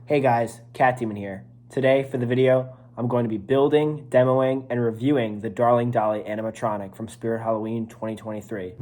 Hey guys, Cat Demon here. Today for the video, I'm going to be building, demoing, and reviewing the Darling Dolly animatronic from Spirit Halloween 2023.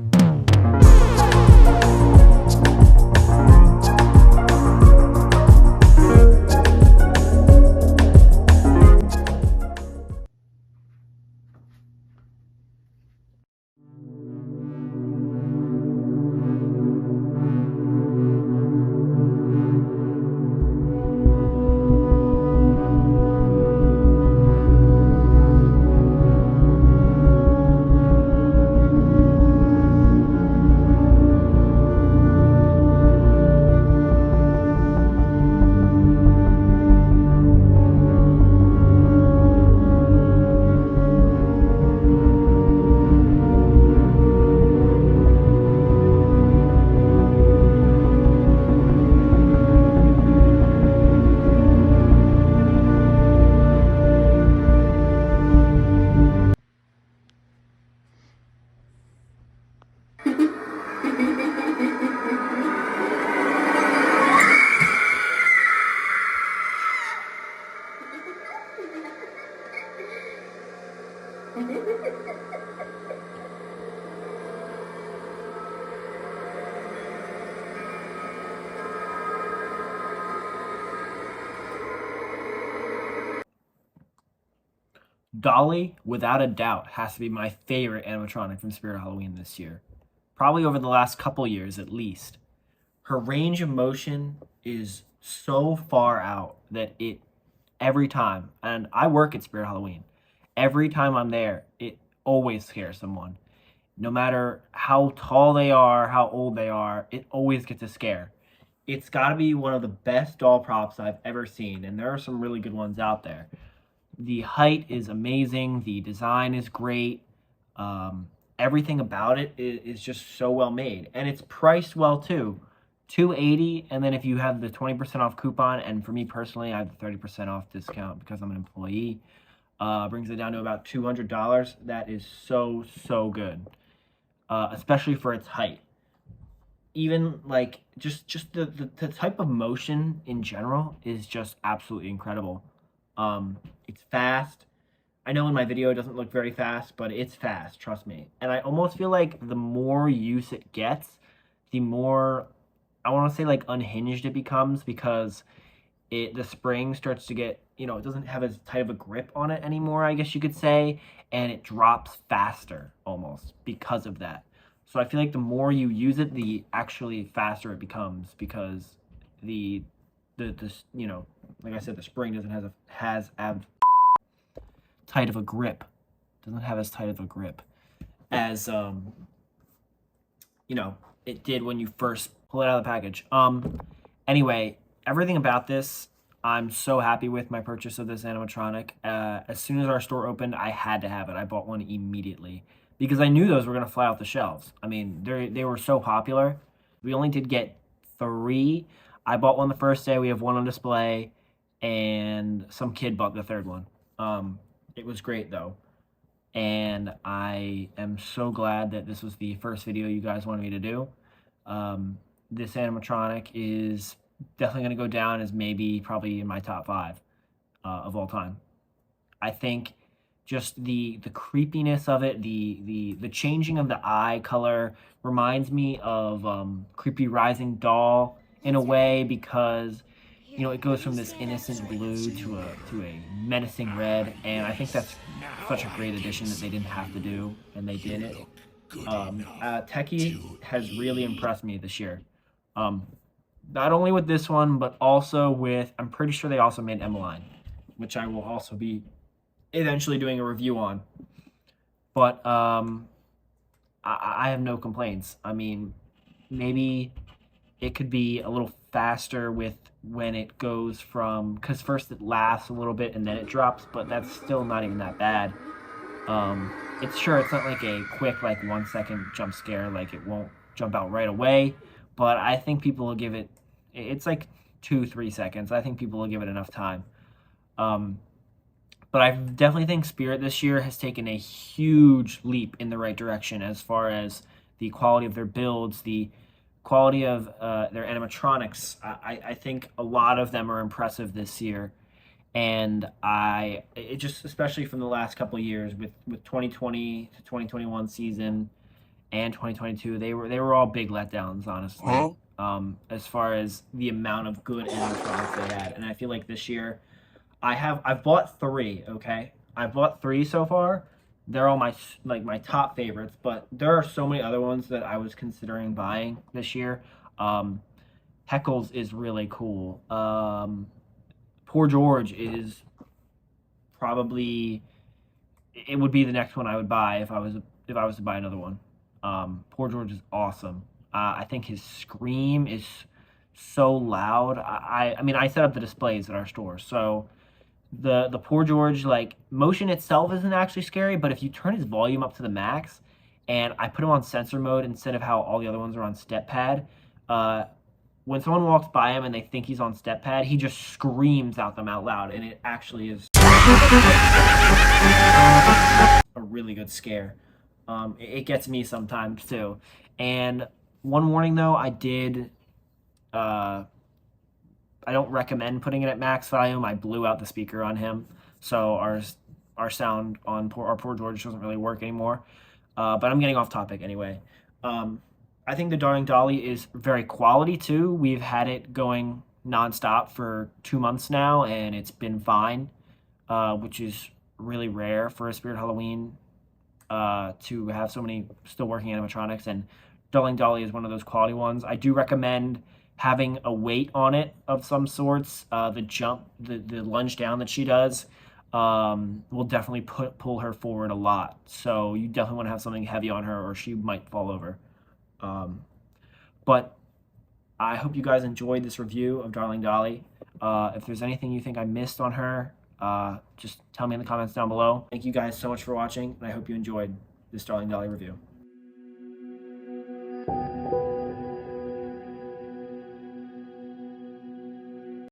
Dolly, without a doubt, has to be my favorite animatronic from Spirit Halloween this year. Probably over the last couple years at least. Her range of motion is so far out that every time, and I work at Spirit Halloween, every time I'm there, it always scares someone. No matter how tall they are, how old they are, it always gets a scare. It's got to be one of the best doll props I've ever seen, and there are some really good ones out there. The height is amazing. The design is great. Everything about it is just so well made, and it's priced well too. $280, and then if you have the 20% off coupon, and for me personally, I have the 30% off discount because I'm an employee, brings it down to about $200. That is so good, especially for its height. Even like just the type of motion in general is just absolutely incredible. It's fast. I know in my video it doesn't look very fast, but it's fast, trust me. And I almost feel like the more use it gets, the more, I want to say, like, unhinged it becomes, because the spring starts to get, it doesn't have as tight of a grip on it anymore, I guess you could say, and it drops faster almost because of that. So I feel like the more you use it, the actually faster it becomes, because the like I said, the spring doesn't has as tight of a grip. Doesn't have as tight of a grip as it did when you first pull it out of the package. Anyway, everything about this, I'm so happy with my purchase of this animatronic. As soon as our store opened, I had to have it. I bought one immediately because I knew those were going to fly off the shelves. I mean, they were so popular. We only did get 3. I bought one the first day. We have one on display, and some kid bought the third one. It was great though, and I am so glad that this was the first video you guys wanted me to do. This animatronic is definitely going to go down as probably in my top 5 of all time. I think just the creepiness of it, the changing of the eye color reminds me of Creepy Rising Doll in a way, because it goes from this innocent blue to a menacing red, and I think that's such a great addition that they didn't have to do, and they did it. Techie has really impressed me this year. Not only with this one, but also with, I'm pretty sure they also made Emmeline, which I will also be eventually doing a review on. But I have no complaints. I mean, maybe it could be a little faster with when it goes from, because first it laughs a little bit and then it drops, but that's still not even that bad. It's not like a quick, like, 1 second jump scare, like it won't jump out right away, but I think people will give it's like 2-3 seconds. I think people will give it enough time. But I definitely think Spirit this year has taken a huge leap in the right direction as far as the quality of their builds, the quality of their animatronics, I think a lot of them are impressive this year. And it just, especially from the last couple of years with 2020 to 2021 season and 2022, they were all big letdowns, honestly. As far as the amount of good animatronics they had, and I feel like this year I've bought three. Okay, I've bought three so far. They're all my top favorites, but there are so many other ones that I was considering buying this year. Heckles is really cool. Poor George is probably, it would be the next one I would buy if I was to buy another one. Poor George is awesome. I think his scream is so loud. I mean, I set up the displays at our store, so the Poor George, like, motion itself isn't actually scary, but if you turn his volume up to the max, and I put him on sensor mode instead of how all the other ones are on step pad, when someone walks by him and they think he's on step pad, he just screams out them out loud, and it actually is a really good scare. It gets me sometimes too. And one warning though, I don't recommend putting it at max volume. I blew out the speaker on him, so our sound on our Poor George doesn't really work anymore. But I'm getting off topic anyway. I think the Darling Dolly is very quality too. We've had it going nonstop for 2 months now, and it's been fine, which is really rare for a Spirit Halloween to have so many still working animatronics. And Darling Dolly is one of those quality ones. I do recommend having a weight on it of some sorts. The lunge down that she does will definitely pull her forward a lot. So you definitely want to have something heavy on her, or she might fall over. But I hope you guys enjoyed this review of Darling Dolly. If there's anything you think I missed on her, just tell me in the comments down below. Thank you guys so much for watching, and I hope you enjoyed this Darling Dolly review.